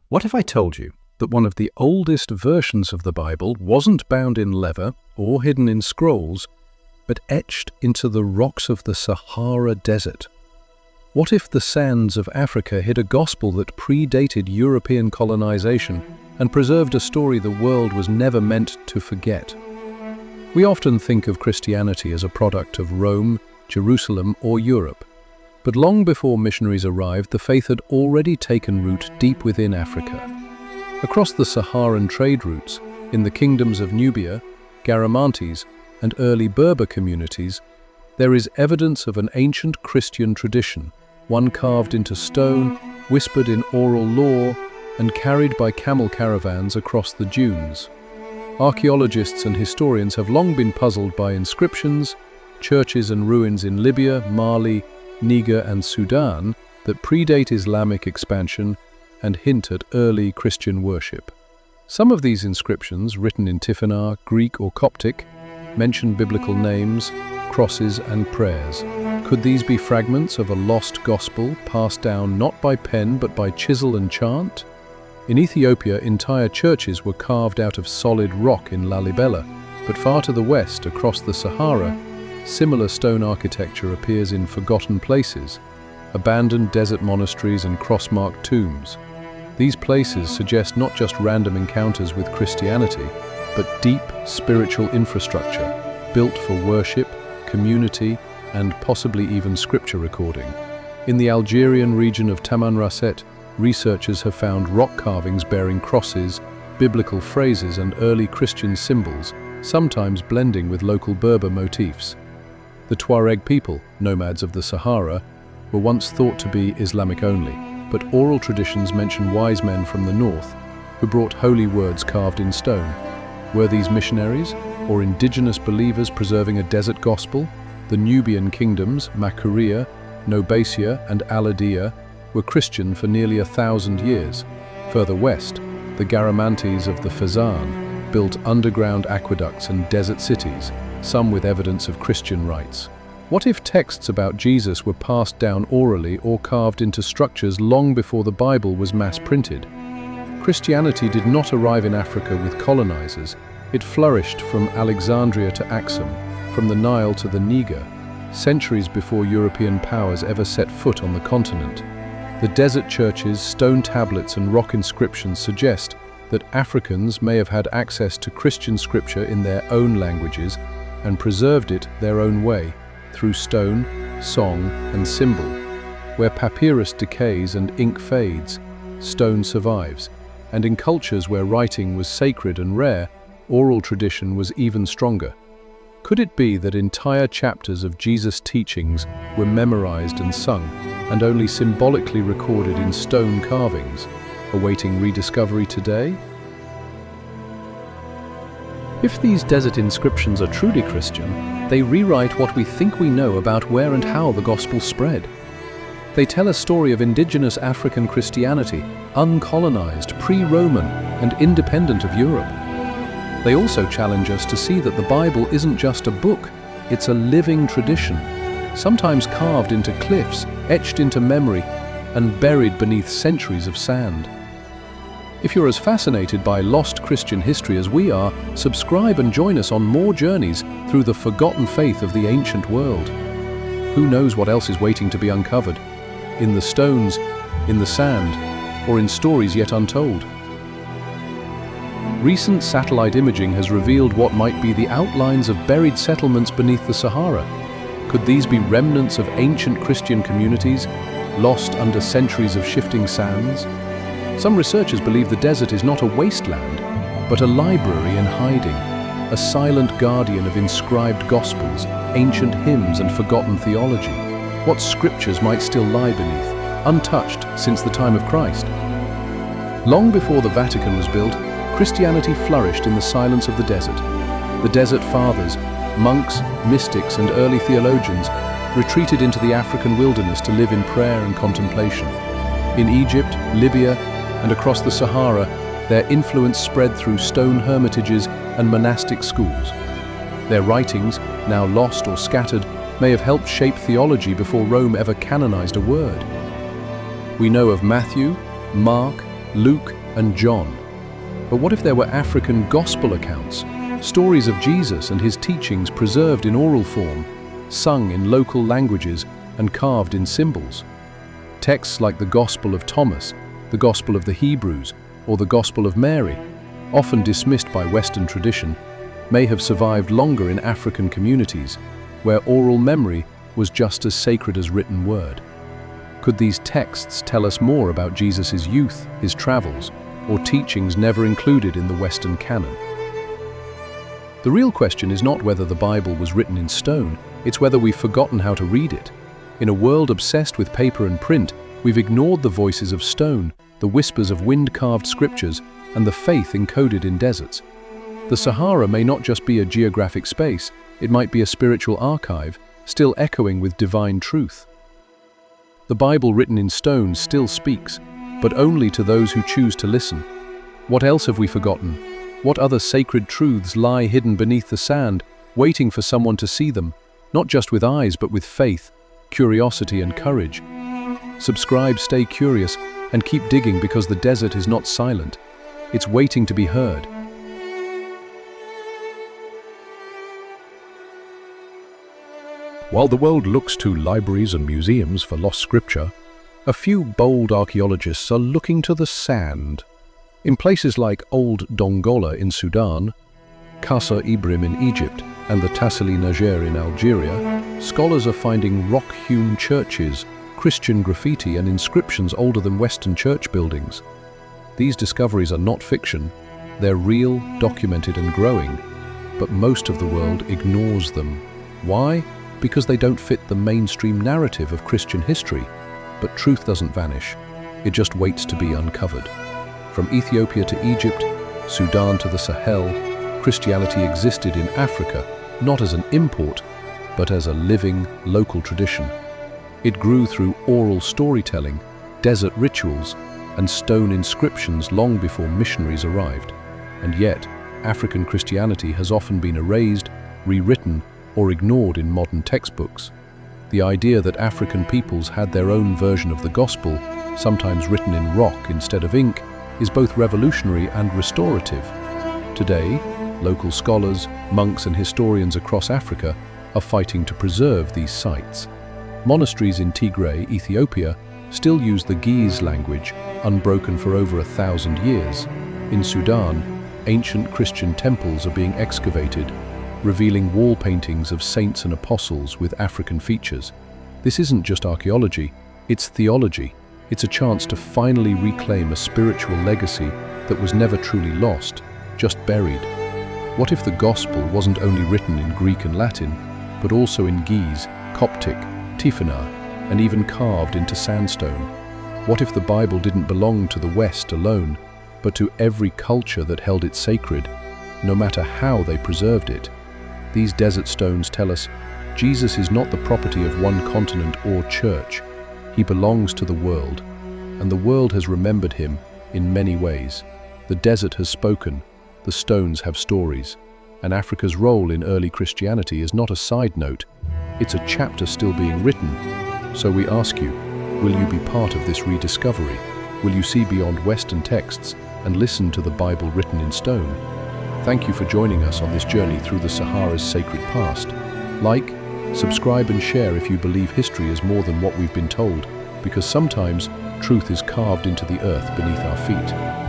What if I told you that one of the oldest versions of the Bible wasn't bound in leather or hidden in scrolls, but etched into the rocks of the Sahara Desert? What if the sands of Africa hid a gospel that predated European colonization and preserved a story the world was never meant to forget? We often think of Christianity as a product of Rome, Jerusalem, or Europe. But long before missionaries arrived, the faith had already taken root deep within Africa. Across the Saharan trade routes, in the kingdoms of Nubia, Garamantes, and early Berber communities, there is evidence of an ancient Christian tradition, one carved into stone, whispered in oral lore, and carried by camel caravans across the dunes. Archaeologists and historians have long been puzzled by inscriptions, churches and ruins in Libya, Mali, Niger and Sudan that predate Islamic expansion and hint at early Christian worship. Some of these inscriptions, written in Tifinagh, Greek or Coptic, mention biblical names, crosses and prayers. Could these be fragments of a lost gospel passed down not by pen but by chisel and chant? In Ethiopia, entire churches were carved out of solid rock in Lalibela, but far to the west, across the Sahara, similar stone architecture appears in forgotten places, abandoned desert monasteries and cross-marked tombs. These places suggest not just random encounters with Christianity, but deep spiritual infrastructure built for worship, community, and possibly even scripture recording. In the Algerian region of Tamanrasset, researchers have found rock carvings bearing crosses, biblical phrases, and early Christian symbols, sometimes blending with local Berber motifs. The Tuareg people, nomads of the Sahara, were once thought to be Islamic only, but oral traditions mention wise men from the north who brought holy words carved in stone. Were these missionaries or indigenous believers preserving a desert gospel? The Nubian kingdoms, Makuria, Nobasia and Aladia, were Christian for nearly 1,000 years. Further west, the Garamantes of the Fezzan built underground aqueducts and desert cities, some with evidence of Christian rites. What if texts about Jesus were passed down orally or carved into structures long before the Bible was mass-printed? Christianity did not arrive in Africa with colonizers. It flourished from Alexandria to Axum, from the Nile to the Niger, centuries before European powers ever set foot on the continent. The desert churches, stone tablets and rock inscriptions suggest that Africans may have had access to Christian scripture in their own languages and preserved it their own way, through stone, song and symbol. Where papyrus decays and ink fades, stone survives, and in cultures where writing was sacred and rare, oral tradition was even stronger. Could it be that entire chapters of Jesus' teachings were memorized and sung, and only symbolically recorded in stone carvings, awaiting rediscovery today? If these desert inscriptions are truly Christian, they rewrite what we think we know about where and how the gospel spread. They tell a story of indigenous African Christianity, uncolonized, pre-Roman, and independent of Europe. They also challenge us to see that the Bible isn't just a book, it's a living tradition, sometimes carved into cliffs, etched into memory, and buried beneath centuries of sand. If you're as fascinated by lost Christian history as we are, subscribe and join us on more journeys through the forgotten faith of the ancient world. Who knows what else is waiting to be uncovered? In the stones, in the sand, or in stories yet untold? Recent satellite imaging has revealed what might be the outlines of buried settlements beneath the Sahara. Could these be remnants of ancient Christian communities, lost under centuries of shifting sands? Some researchers believe the desert is not a wasteland, but a library in hiding, a silent guardian of inscribed gospels, ancient hymns and forgotten theology. What scriptures might still lie beneath, untouched since the time of Christ? Long before the Vatican was built, Christianity flourished in the silence of the desert. The desert fathers, monks, mystics and early theologians retreated into the African wilderness to live in prayer and contemplation. In Egypt, Libya, and across the Sahara, their influence spread through stone hermitages and monastic schools. Their writings, now lost or scattered, may have helped shape theology before Rome ever canonized a word. We know of Matthew, Mark, Luke and John. But what if there were African gospel accounts, stories of Jesus and his teachings preserved in oral form, sung in local languages and carved in symbols? Texts like the Gospel of Thomas, the Gospel of the Hebrews, or the Gospel of Mary, often dismissed by Western tradition, may have survived longer in African communities, where oral memory was just as sacred as written word. Could these texts tell us more about Jesus' youth, his travels, or teachings never included in the Western canon? The real question is not whether the Bible was written in stone, it's whether we've forgotten how to read it. In a world obsessed with paper and print, we've ignored the voices of stone, the whispers of wind-carved scriptures, and the faith encoded in deserts. The Sahara may not just be a geographic space, it might be a spiritual archive, still echoing with divine truth. The Bible written in stone still speaks, but only to those who choose to listen. What else have we forgotten? What other sacred truths lie hidden beneath the sand, waiting for someone to see them, not just with eyes but with faith, curiosity and courage? Subscribe, stay curious, and keep digging, because the desert is not silent. It's waiting to be heard. While the world looks to libraries and museums for lost scripture, a few bold archaeologists are looking to the sand. In places like Old Dongola in Sudan, Qasr Ibrim in Egypt, and the Tassili Niger in Algeria, scholars are finding rock-hewn churches, Christian graffiti, and inscriptions older than Western church buildings. These discoveries are not fiction, they're real, documented and growing, but most of the world ignores them. Why? Because they don't fit the mainstream narrative of Christian history. But truth doesn't vanish, it just waits to be uncovered. From Ethiopia to Egypt, Sudan to the Sahel, Christianity existed in Africa, not as an import, but as a living, local tradition. It grew through oral storytelling, desert rituals, and stone inscriptions long before missionaries arrived. And yet, African Christianity has often been erased, rewritten, or ignored in modern textbooks. The idea that African peoples had their own version of the gospel, sometimes written in rock instead of ink, is both revolutionary and restorative. Today, local scholars, monks and historians across Africa are fighting to preserve these sites. Monasteries in Tigray, Ethiopia, still use the Ge'ez language, unbroken for over 1,000 years. In Sudan, ancient Christian temples are being excavated, revealing wall paintings of saints and apostles with African features. This isn't just archaeology, it's theology. It's a chance to finally reclaim a spiritual legacy that was never truly lost, just buried. What if the gospel wasn't only written in Greek and Latin, but also in Ge'ez, Coptic, Tifinagh, and even carved into sandstone? What if the Bible didn't belong to the West alone, but to every culture that held it sacred, no matter how they preserved it? These desert stones tell us Jesus is not the property of one continent or church. He belongs to the world, and the world has remembered him in many ways. The desert has spoken, the stones have stories, and Africa's role in early Christianity is not a side note, it's a chapter still being written. So we ask you, will you be part of this rediscovery? Will you see beyond Western texts and listen to the Bible written in stone? Thank you for joining us on this journey through the Sahara's sacred past. Like, subscribe and share if you believe history is more than what we've been told, because sometimes truth is carved into the earth beneath our feet.